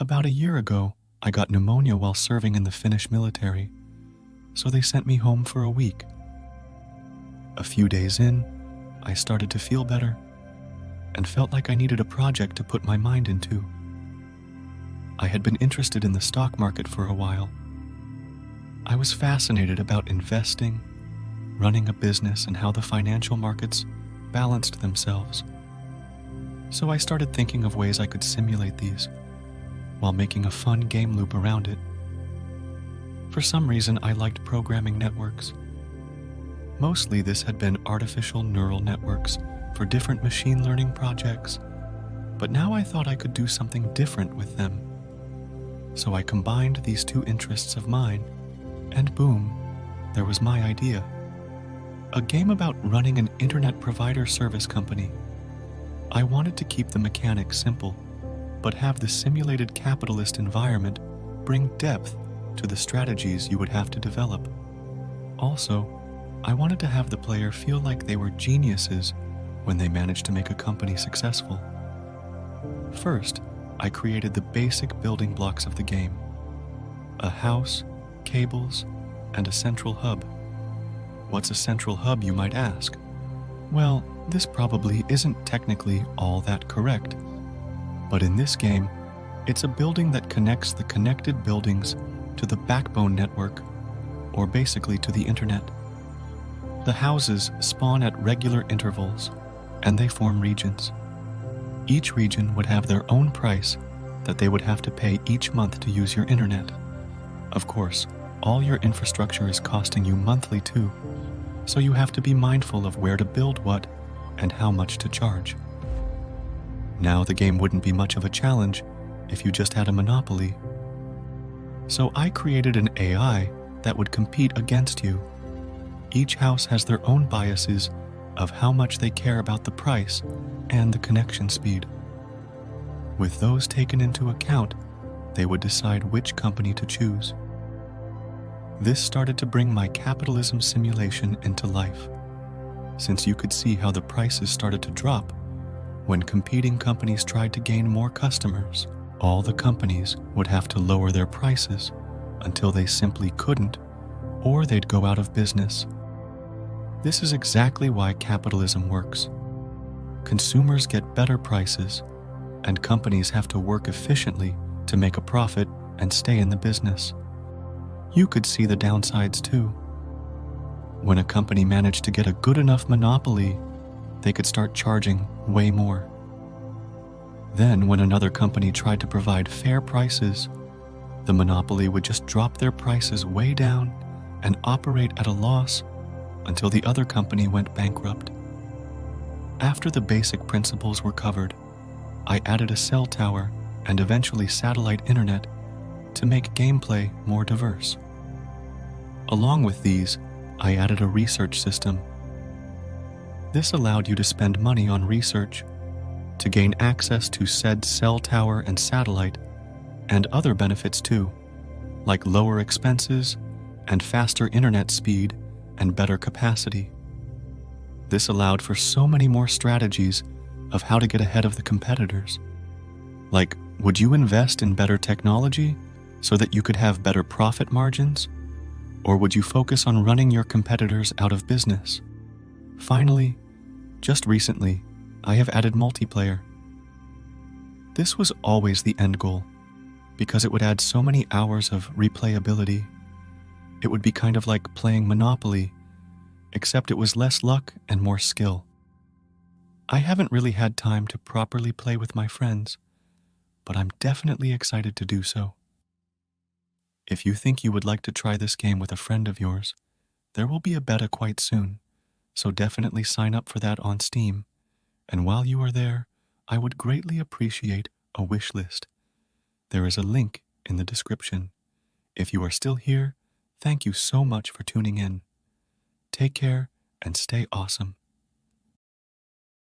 About a year ago, I got pneumonia while serving in the Finnish military, so they sent me home for a week. A few days in, I started to feel better and felt like I needed a project to put my mind into. I had been interested in the stock market for a while. I was fascinated about investing, running a business, and how the financial markets balanced themselves. So I started thinking of ways I could simulate these while making a fun game loop around it. For some reason, I liked programming networks. Mostly this had been artificial neural networks for different machine learning projects, but now I thought I could do something different with them. So I combined these two interests of mine, and boom, there was my idea. A game about running an internet provider service company. I wanted to keep the mechanics simple, but have the simulated capitalist environment bring depth to the strategies you would have to develop. Also, I wanted to have the player feel like they were geniuses when they managed to make a company successful. First, I created the basic building blocks of the game: a house, cables, and a central hub. What's a central hub, you might ask? Well, this probably isn't technically all that correct, but in this game, it's a building that connects the connected buildings to the backbone network, or basically to the internet. The houses spawn at regular intervals, and they form regions. Each region would have their own price that they would have to pay each month to use your internet. Of course, all your infrastructure is costing you monthly too, so you have to be mindful of where to build what and how much to charge. Now the game wouldn't be much of a challenge if you just had a monopoly. So I created an AI that would compete against you. Each house has their own biases of how much they care about the price and the connection speed. With those taken into account, they would decide which company to choose. This started to bring my capitalism simulation into life, since you could see how the prices started to drop when competing companies tried to gain more customers. All the companies would have to lower their prices until they simply couldn't, or they'd go out of business. This is exactly why capitalism works. Consumers get better prices, and companies have to work efficiently to make a profit and stay in the business. You could see the downsides too. When a company managed to get a good enough monopoly, they could start charging way more. Then, when another company tried to provide fair prices, the monopoly would just drop their prices way down and operate at a loss until the other company went bankrupt. After the basic principles were covered, I added a cell tower and eventually satellite internet to make gameplay more diverse. Along with these, I added a research system. This allowed you to spend money on research to gain access to said cell tower and satellite, and other benefits too, like lower expenses and faster internet speed and better capacity. This allowed for so many more strategies of how to get ahead of the competitors. Like, would you invest in better technology so that you could have better profit margins? Or would you focus on running your competitors out of business? Finally, just recently, I have added multiplayer. This was always the end goal, because it would add so many hours of replayability. It would be kind of like playing Monopoly, except it was less luck and more skill. I haven't really had time to properly play with my friends, but I'm definitely excited to do so. If you think you would like to try this game with a friend of yours, there will be a beta quite soon, so definitely sign up for that on Steam. And while you are there, I would greatly appreciate a wish list. There is a link in the description. If you are still here, thank you so much for tuning in. Take care and stay awesome.